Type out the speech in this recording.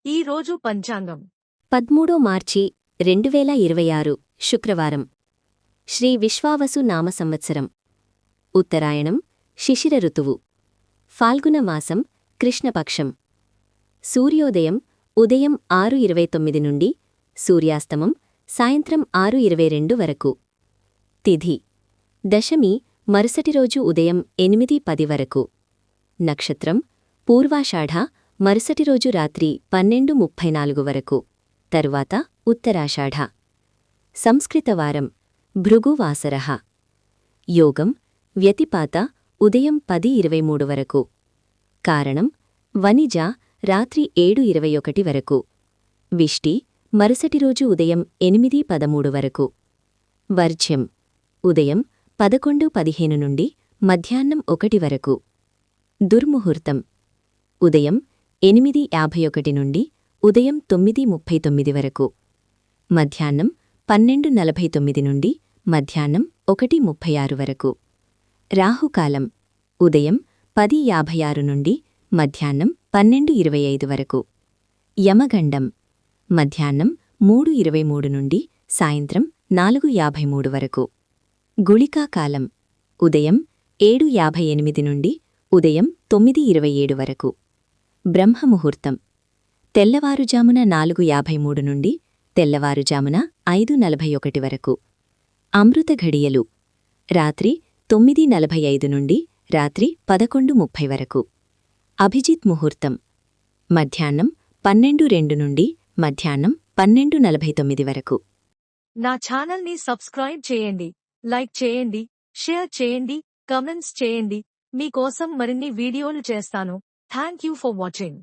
ఈ రోజు పంచాంగం 13 మార్చి 2026 శుక్రవారం శ్రీ విశ్వావసు నామ సంవత్సరం ఉత్తరాయణం శిశిర ఋతువు ఫాల్గుణ మాసం కృష్ణపక్షం సూర్యోదయం ఉదయం 6:29 నుండి సూర్యాస్తమం సాయంత్రం 6:22 వరకు తిథి దశమి మరుసటి రోజు ఉదయం 8:10 వరకు నక్షత్రం పూర్వాషాఢ మరుసటి రోజు రాత్రి 12:34 వరకు తరువాత ఉత్తరాషాఢ సంస్కృతవారం భృగువాసరః యోగం వ్యతిపాత ఉదయం 10:23 వరకు కారణం వనిజ రాత్రి 7:21 వరకు విష్టి మరుసటి రోజు ఉదయం 8:13 వరకు వర్జ్యం ఉదయం 11:15 నుండి మధ్యాహ్నం 1 వరకు దుర్ముహూర్తం ఉదయం 8:51 నుండి ఉదయం 9:39 వరకు మధ్యాహ్నం 12:49 నుండి మధ్యాహ్నం 1:36 వరకు రాహుకాలం ఉదయం 10:56 నుండి మధ్యాహ్నం 12:25 వరకు యమగండం మధ్యాహ్నం 3:23 నుండి సాయంత్రం 4:53 వరకు గుళికాకాలం ఉదయం 7:58 నుండి ఉదయం 9:27 వరకు బ్రహ్మముహూర్తం తెల్లవారుజామున 4:53 నుండి తెల్లవారుజామున 5:41 వరకు అమృత ఘడియలు రాత్రి 9:45 నుండి రాత్రి 11:30 వరకు అభిజిత్ ముహూర్తం మధ్యాహ్నం 12:02 నుండి మధ్యాహ్నం 12:49 వరకు నా ఛానల్ని సబ్స్క్రైబ్ చేయండి, లైక్ చేయండి, షేర్ చేయండి, కామెంట్స్ చేయండి. మీకోసం మరిన్ని వీడియోలు చేస్తాను. Thank you for watching.